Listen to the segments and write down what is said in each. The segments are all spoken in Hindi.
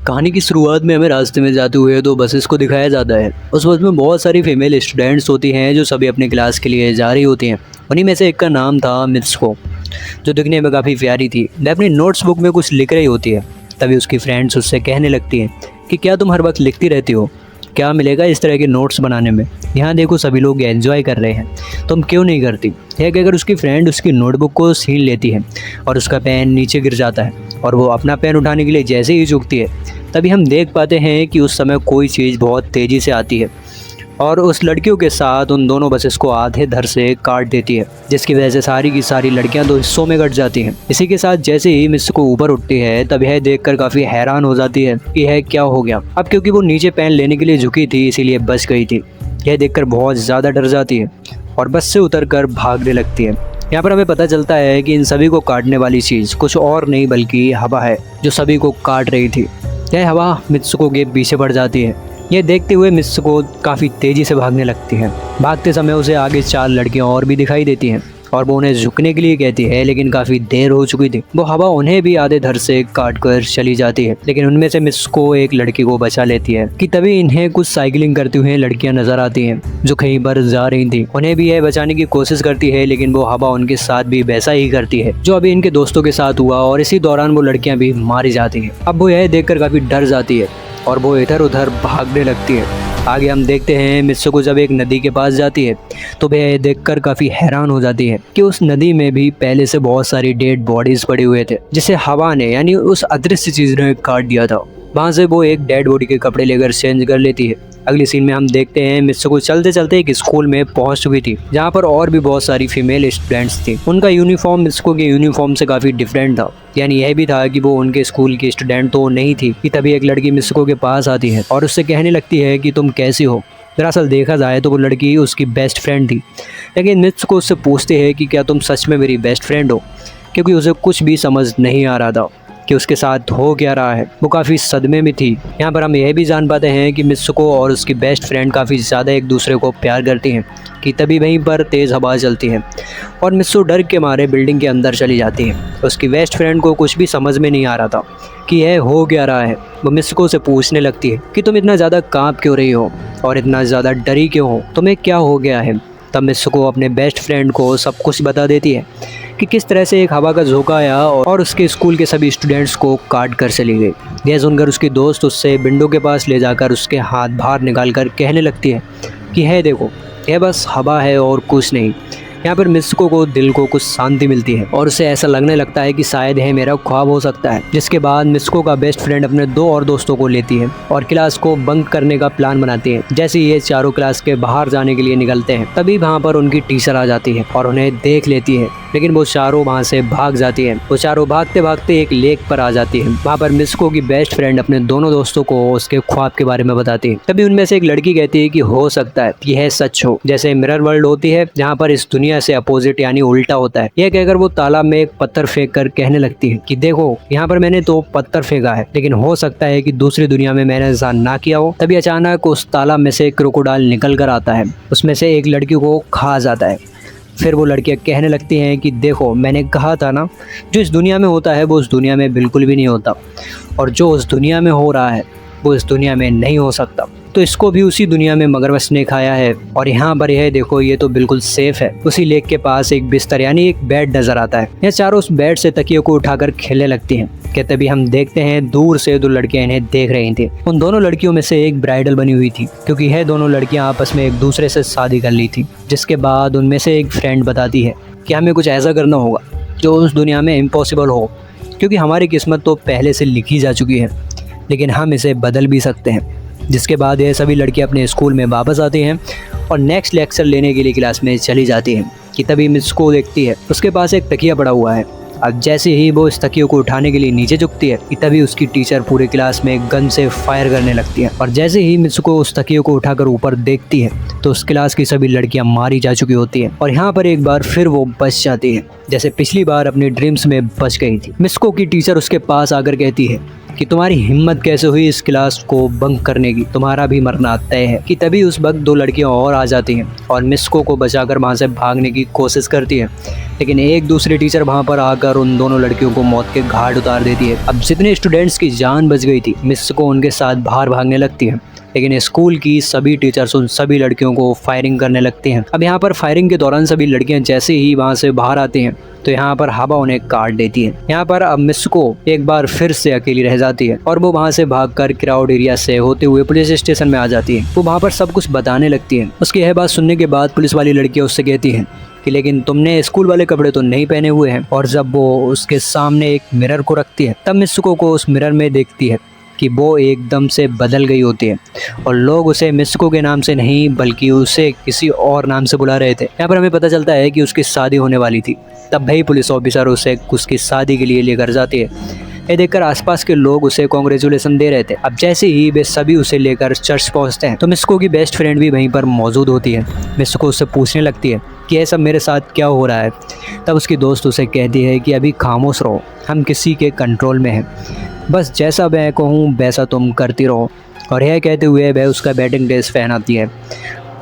कहानी की शुरुआत में हमें रास्ते में जाते हुए दो बसेस को दिखाया जाता है। उस बस में बहुत सारी फीमेल स्टूडेंट्स होती हैं जो सभी अपनी क्लास के लिए जा रही होती हैं। उन्हीं में से एक का नाम था मित्सुको, जो दिखने में काफ़ी प्यारी थी। वह अपनी नोट्स बुक में कुछ लिख रही होती है। तभी उसकी फ्रेंड्स उससे कहने लगती हैं कि क्या तुम हर वक्त लिखती रहती हो, क्या मिलेगा इस तरह के नोट्स बनाने में। यहाँ देखो सभी लोग एंजॉय कर रहे हैं, तुम क्यों नहीं करती। यह कहकर उसकी फ्रेंड उसकी नोटबुक को छीन लेती है और उसका पेन नीचे गिर जाता है और वो अपना पेन उठाने के लिए जैसे ही झुकती है तभी हम देख पाते हैं कि उस समय कोई चीज़ बहुत तेज़ी से आती है और उस लड़कियों के साथ उन दोनों बसेस को आधे धड़ से काट देती है, जिसकी वजह से सारी की सारी लड़कियां दो हिस्सों में कट जाती हैं। इसी के साथ जैसे ही मित्सुको ऊपर उठती है तब यह देखकर काफ़ी हैरान हो जाती है कि यह क्या हो गया। अब क्योंकि वो नीचे पेन लेने के लिए झुकी थी इसीलिए बच गई थी। यह देखकर बहुत ज़्यादा डर जाती है और बस से उतरकर भागने लगती है। यहाँ पर हमें पता चलता है कि इन सभी को काटने वाली चीज़ कुछ और नहीं बल्कि हवा है जो सभी को काट रही थी। यह हवा मित्सुको के पीछे पड़ जाती है। यह देखते हुए मित्सुको काफ़ी तेज़ी से भागने लगती है। भागते समय उसे आगे 4 लड़कियां और भी दिखाई देती हैं और वो उन्हें झुकने के लिए कहती है, लेकिन काफ़ी देर हो चुकी थी। वो हवा उन्हें भी आधे धड़ से काट कर चली जाती है, लेकिन उनमें से मित्सुको एक लड़की को बचा लेती है कि तभी इन्हें कुछ साइकिलिंग करती हुई लड़कियां नजर आती हैं जो कहीं पर जा रही थी। उन्हें भी यह बचाने की कोशिश करती है, लेकिन वो हवा उनके साथ भी वैसा ही करती है जो अभी इनके दोस्तों के साथ हुआ और इसी दौरान वो लड़कियां भी मारी जाती हैं। अब वो यह देखकर काफ़ी डर जाती है और वो इधर उधर भागने लगती है। आगे हम देखते हैं मित्सुको जब एक नदी के पास जाती है तो वह यह देखकर काफ़ी हैरान हो जाती है कि उस नदी में भी पहले से बहुत सारी डेड बॉडीज पड़े हुए थे जिसे हवा ने यानी उस अदृश्य चीज़ ने काट दिया था। वहाँ से वो एक डेड बॉडी के कपड़े लेकर चेंज कर लेती है। अगली सीन में हम देखते हैं मित्सुको चलते चलते एक स्कूल में पहुंच चुकी थी जहाँ पर और भी बहुत सारी फीमेल स्टूडेंट्स थी। उनका यूनिफॉर्म मित्सुको के यूनिफॉर्म से काफ़ी डिफरेंट था, यानी यह भी था कि वो उनके स्कूल की स्टूडेंट तो नहीं थी कि तभी एक लड़की मित्सुको के पास आती है और उससे कहने लगती है कि तुम कैसी हो। दरअसल देखा जाए तो वो लड़की उसकी बेस्ट फ्रेंड थी, लेकिन मित्सुको उससे पूछते हैं कि क्या तुम सच में मेरी बेस्ट फ्रेंड हो, क्योंकि उसे कुछ भी समझ नहीं आ रहा था कि उसके साथ हो क्या रहा है। वो काफ़ी सदमे में थी। यहाँ पर हम यह भी जान पाते हैं कि मित्सुको और उसकी बेस्ट फ्रेंड काफ़ी ज़्यादा एक दूसरे को प्यार करती हैं कि तभी वहीं पर तेज़ हवा चलती है और मित्सुको डर के मारे बिल्डिंग के अंदर चली जाती है। उसकी बेस्ट फ्रेंड को कुछ भी समझ में नहीं आ रहा था कि यह हो क्या रहा है। वो मित्सुको से पूछने लगती है कि तुम इतना ज़्यादा काँप क्यों रही हो और इतना ज़्यादा डरी क्यों हो, तुम्हें क्या हो गया है। तब मित्सुको अपने बेस्ट फ्रेंड को सब कुछ बता देती है कि किस तरह से एक हवा का झोंका आया और उसके स्कूल के सभी स्टूडेंट्स को काट कर चली गई। यह सुनकर उसकी दोस्त उससे विंडो के पास ले जाकर उसके हाथ बाहर निकाल कर कहने लगती है कि है देखो, यह बस हवा है और कुछ नहीं। यहाँ पर मित्सुको को दिल को कुछ शांति मिलती है और उसे ऐसा लगने लगता है कि शायद यह मेरा ख्वाब हो सकता है। जिसके बाद मित्सुको का बेस्ट फ्रेंड अपने 2 और दोस्तों को लेती है और क्लास को बंक करने का प्लान बनाती है। जैसे ये चारों क्लास के बाहर जाने के लिए निकलते हैं तभी वहाँ पर उनकी टीचर आ जाती है और उन्हें देख लेती है, लेकिन वो चारों वहाँ से भाग जाती है। वो चारों भागते भागते एक लेक पर आ जाती है। वहाँ पर मित्सुको की बेस्ट फ्रेंड अपने दोनों दोस्तों को उसके ख्वाब के बारे में बताती है। तभी उनमें से एक लड़की कहती है कि हो सकता है कि यह सच हो, जैसे मिरर वर्ल्ड होती है जहाँ पर इस दुनिया से अपोजिट यानी उल्टा होता है। यह कहकर वो तालाब में एक पत्थर फेंक कर कहने लगती है कि देखो, यहाँ पर मैंने तो पत्थर फेंका है, लेकिन हो सकता है कि दूसरी दुनिया में मैंने ऐसा ना किया हो। तभी अचानक उस तालाब में से क्रोकोडाइल निकल कर आता है, उसमें से एक लड़की को खा जाता है। फिर वो लड़कियां कहने लगती हैं कि देखो, मैंने कहा था ना, जो इस दुनिया में होता है वो उस दुनिया में बिल्कुल भी नहीं होता और जो उस दुनिया में हो रहा है वो इस दुनिया में नहीं हो सकता। तो इसको भी उसी दुनिया में मगरमच्छ ने खाया है और यहाँ पर यह देखो, ये तो बिल्कुल सेफ है। उसी लेक के पास एक बिस्तर यानी एक बेड नजर आता है। यह चारों उस बेड से तकियों को उठाकर खेलने लगती हैं कि तभी हम देखते हैं दूर से 2 लड़कियां इन्हें देख रही थी। उन दोनों लड़कियों में से एक ब्राइडल बनी हुई थी क्योंकि यह दोनों लड़कियां आपस में एक दूसरे से शादी कर ली थी। जिसके बाद उनमें से एक फ्रेंड बताती है कि हमें कुछ ऐसा करना होगा जो उस दुनिया में इम्पॉसिबल हो, क्योंकि हमारी किस्मत तो पहले से लिखी जा चुकी है, लेकिन हम इसे बदल भी सकते हैं। जिसके बाद ये सभी लड़कियां अपने स्कूल में वापस आती हैं और नेक्स्ट लेक्चर लेने के लिए क्लास में चली जाती हैं कि तभी मित्सुको देखती है उसके पास एक तकिया पड़ा हुआ है। अब जैसे ही वो इस तकियों को उठाने के लिए नीचे झुकती है कि तभी उसकी टीचर पूरे क्लास में गन से फायर करने लगती है और जैसे ही मित्सुको उस तकियों को उठाकर ऊपर देखती है तो उस क्लास की सभी लड़कियां मारी जा चुकी होती हैं और यहाँ पर एक बार फिर वो बच जाती है, जैसे पिछली बार अपनी ड्रीम्स में बच गई थी। मित्सुको की टीचर उसके पास आकर कहती है कि तुम्हारी हिम्मत कैसे हुई इस क्लास को बंक करने की, तुम्हारा भी मरना तय है। कि तभी उस वक्त 2 लड़कियां और आ जाती हैं और मिस्को को बचाकर वहाँ से भागने की कोशिश करती है, लेकिन एक दूसरी टीचर वहाँ पर आकर उन दोनों लड़कियों को मौत के घाट उतार देती है। अब जितने स्टूडेंट्स की जान बच गई थी, मिस्को उनके साथ बाहर भागने लगती है, लेकिन स्कूल की सभी टीचर्स उन सभी लड़कियों को फायरिंग करने लगते हैं। अब यहाँ पर फायरिंग के दौरान सभी लड़कियां जैसे ही वहाँ से बाहर आती हैं तो यहाँ पर हवा उन्हें काट देती है। यहाँ पर अब मिस्को एक बार फिर से अकेली रह जाती है और वो वहाँ से भागकर क्राउड एरिया से होते हुए पुलिस स्टेशन में आ जाती है। वो वहाँ पर सब कुछ बताने लगती है। उसकी यह बात सुनने के बाद पुलिस वाली लड़कियां उससे कहती हैं कि लेकिन तुमने स्कूल वाले कपड़े तो नहीं पहने हुए हैं। और जब वो उसके सामने एक मिरर को रखती है तब मिस्को को उस मिरर में देखती है कि वो एकदम से बदल गई होती है और लोग उसे मिस्को के नाम से नहीं बल्कि उसे किसी और नाम से बुला रहे थे। यहाँ पर हमें पता चलता है कि उसकी शादी होने वाली थी। तब भाई पुलिस ऑफिसर उसे उसकी शादी के लिए लेकर जाती है। ये देखकर आसपास के लोग उसे कॉन्ग्रेचुलेसन दे रहे थे। अब जैसे ही वे सभी उसे लेकर चर्च पहुंचते हैं तो मिस्को की बेस्ट फ्रेंड भी वहीं पर मौजूद होती है। मिस्को उससे पूछने लगती है कि ये सब मेरे साथ क्या हो रहा है। तब उसकी दोस्त उसे कहती है कि अभी खामोश रहो, हम किसी के कंट्रोल में हैं, बस जैसा मैं कहूँ वैसा तुम करती रहो। और यह कहते हुए वह उसका बैटिंग ड्रेस पहनाती है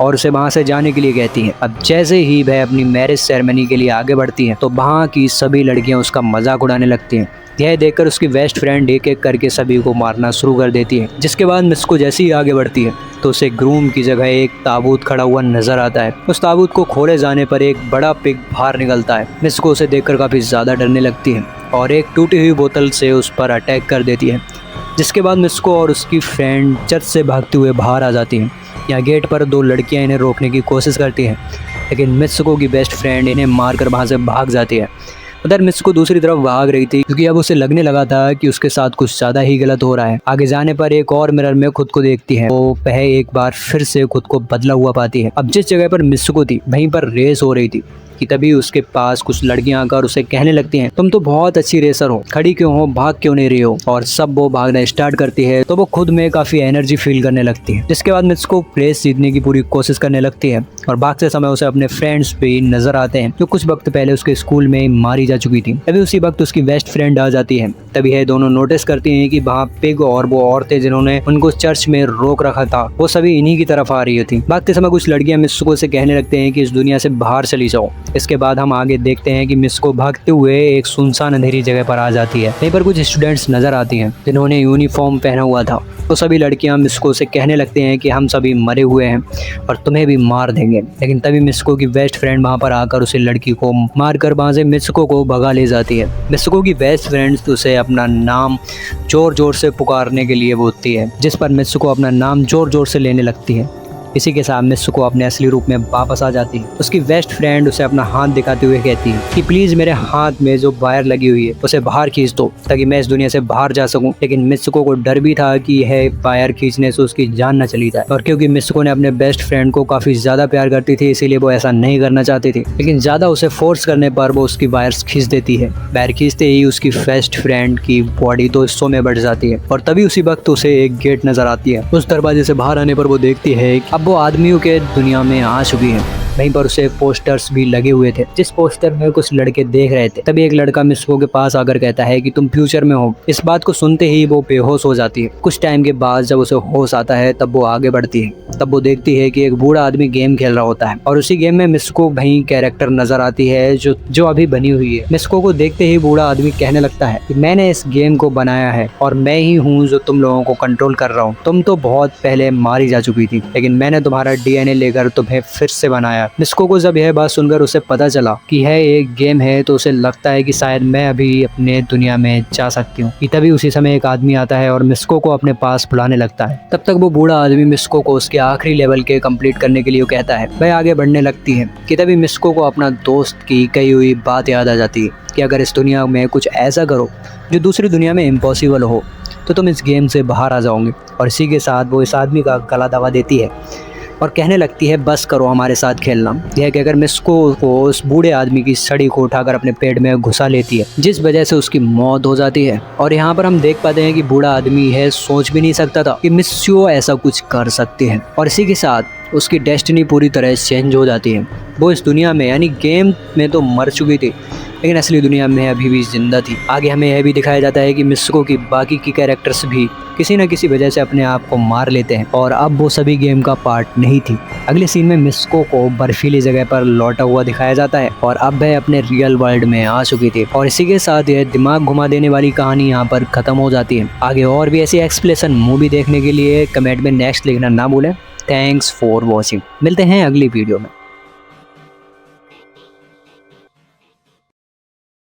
और उसे वहाँ से जाने के लिए कहती है। अब जैसे ही वह अपनी मैरिज सेरेमनी के लिए आगे बढ़ती है तो वहाँ की सभी लड़कियाँ उसका मजाक उड़ाने लगती हैं। यह देखकर उसकी बेस्ट फ्रेंड एक एक करके सभी को मारना शुरू कर देती है। जिसके बाद मिस्को जैसे ही आगे बढ़ती है तो उसे ग्रूम की जगह एक ताबूत खड़ा हुआ नजर आता है। उस ताबूत को खोले जाने पर एक बड़ा पिग बाहर निकलता है। मिस्को उसे देखकर काफ़ी ज़्यादा डरने लगती है और एक टूटी हुई बोतल से उस पर अटैक कर देती है। जिसके बाद मिस्को और उसकी फ्रेंड चर्च से भागते हुए बाहर आ जाती हैं। यहाँ गेट पर 2 लड़कियाँ इन्हें रोकने की कोशिश करती हैं, लेकिन मिस्को की बेस्ट फ्रेंड इन्हें मारकर वहाँ से भाग जाती है। उधर मिस्को दूसरी तरफ भाग रही थी क्योंकि अब उसे लगने लगा था कि उसके साथ कुछ ज़्यादा ही गलत हो रहा है। आगे जाने पर एक और मिरर में खुद को देखती है। वो वह एक बार फिर से खुद को बदला हुआ पाती है। अब जिस जगह पर मिस्को थी वहीं पर रेस हो रही थी कि तभी उसके पास कुछ लड़कियां आकर उसे कहने लगती हैं, तुम तो बहुत अच्छी रेसर हो, खड़ी क्यों हो, भाग क्यों नहीं रही हो। और सब वो भागना स्टार्ट करती है तो वो खुद में काफ़ी एनर्जी फील करने लगती है। जिसके बाद मिस्को रेस जीतने की पूरी कोशिश करने लगती है और भागते समय उसे अपने फ्रेंड्स भी नजर आते हैं जो कुछ वक्त पहले उसके स्कूल में मारी जा चुकी थी। तभी उसी वक्त उसकी बेस्ट फ्रेंड आ जाती है। तभी ये दोनों नोटिस करती हैं कि वहाँ पिग और वो औरतें जिन्होंने उनको चर्च में रोक रखा था वो सभी इन्हीं की तरफ आ रही थी। भागते समय कुछ लड़कियां मिस्को से कहने लगते हैं कि इस दुनिया से बाहर चली जाओ। इसके बाद हम आगे देखते हैं कि मिस्को भागते हुए एक सुनसान अंधेरी जगह पर आ जाती है। वहीं पर कुछ स्टूडेंट्स नजर आती हैं जिन्होंने यूनिफॉर्म पहना हुआ था। तो सभी लड़कियां मिस्को से कहने लगते हैं कि हम सभी मरे हुए हैं और तुम्हें भी मार देंगे। लेकिन तभी मिस्को की बेस्ट फ्रेंड वहां पर आकर उसे लड़की को मारकर वहां से मिस्को को भगा ले जाती है। मिस्को की बेस्ट फ्रेंड उसे अपना नाम जोर जोर से पुकारने के लिए बोलती है, जिस पर मिस्को अपना नाम जोर जोर से लेने लगती है। इसी के साथ मिस्को अपने असली रूप में वापस आ जाती है। उसकी बेस्ट फ्रेंड उसे अपना हाथ दिखाते हुए कहती है कि प्लीज़ मेरे हाथ में जो वायर लगी हुई है उसे बाहर खींच दो ताकि मैं इस दुनिया से बाहर जा सकूं। लेकिन मिस्को को डर भी था कि यह वायर खींचने से उसकी जान न चली जाए, और क्योंकि मिस्को ने अपने बेस्ट फ्रेंड को काफ़ी ज़्यादा प्यार करती थी इसीलिए वो ऐसा नहीं करना चाहती थी। लेकिन ज़्यादा उसे फोर्स करने पर वो उसकी वायर्स खींच देती है। वायर खींचते ही उसकी बेस्ट फ्रेंड की बॉडी 2 हिस्सों में बढ़ जाती है और तभी उसी वक्त उसे एक गेट नजर आती है। उस दरवाजे से बाहर आने पर वो देखती है कि अब वो आदमियों के दुनिया में आ चुकी है। वहीं पर उसे पोस्टर्स भी लगे हुए थे जिस पोस्टर में कुछ लड़के देख रहे थे। तभी एक लड़का मिस्को के पास आकर कहता है कि तुम फ्यूचर में हो। इस बात को सुनते ही वो बेहोश हो जाती है। कुछ टाइम के बाद जब उसे होश आता है तब वो आगे बढ़ती है। तब वो देखती है कि एक बूढ़ा आदमी गेम खेल रहा होता है और उसी गेम में मिस्को वही कैरेक्टर नजर आती है जो अभी बनी हुई है। मिस्को को देखते ही बूढ़ा आदमी कहने लगता है कि मैंने इस गेम को बनाया है और मैं ही हूँ जो तुम लोगों को कंट्रोल कर रहा हूँ। तुम तो बहुत पहले मारी जा चुकी थी लेकिन मैंने तुम्हारा डीएनए लेकर तुम्हें फिर से बनाया। मिस्को को जब यह बात सुनकर उसे पता चला कि यह एक गेम है तो उसे लगता है कि शायद मैं अभी अपने दुनिया में जा सकती हूँ। तभी उसी समय एक आदमी आता है और मिस्को को अपने पास बुलाने लगता है। तब तक वो बूढ़ा आदमी मिस्को को उसके आखिरी लेवल के कंप्लीट करने के लिए कहता है। वह आगे बढ़ने लगती है कि तभी मिस्को को अपना दोस्त की कही हुई बात याद आ जाती है कि अगर इस दुनिया में कुछ ऐसा करो जो दूसरी दुनिया में इम्पॉसिबल हो तो तुम इस गेम से बाहर आ जाओगे। और इसी के साथ वो इस आदमी का गला दबा देती है और कहने लगती है बस करो हमारे साथ खेलना। यह कहकर मिस्को को उस बूढ़े आदमी की छड़ी को उठाकर अपने पेट में घुसा लेती है जिस वजह से उसकी मौत हो जाती है। और यहाँ पर हम देख पाते हैं कि बूढ़ा आदमी है सोच भी नहीं सकता था कि मिस्को ऐसा कुछ कर सकती है। और इसी के साथ उसकी डेस्टिनी पूरी तरह चेंज हो जाती है। वो इस दुनिया में यानी गेम में तो मर चुकी थी लेकिन असली दुनिया में अभी भी जिंदा थी। आगे हमें यह भी दिखाया जाता है कि मिस्को की बाकी की कैरेक्टर्स भी किसी न किसी वजह से अपने आप को मार लेते हैं और अब वो सभी गेम का पार्ट नहीं थी। अगले सीन में मिस्को को बर्फीली जगह पर लौटा हुआ दिखाया जाता है और अब वह अपने रियल वर्ल्ड में आ चुकी थी और इसी के साथ यह दिमाग घुमा देने वाली कहानी यहाँ पर खत्म हो जाती है। आगे और भी ऐसी एक्सप्लेनेशन मूवी देखने के लिए कमेंट में नेक्स्ट लिखना ना भूलें। Thanks for watching. मिलते हैं अगली वीडियो में।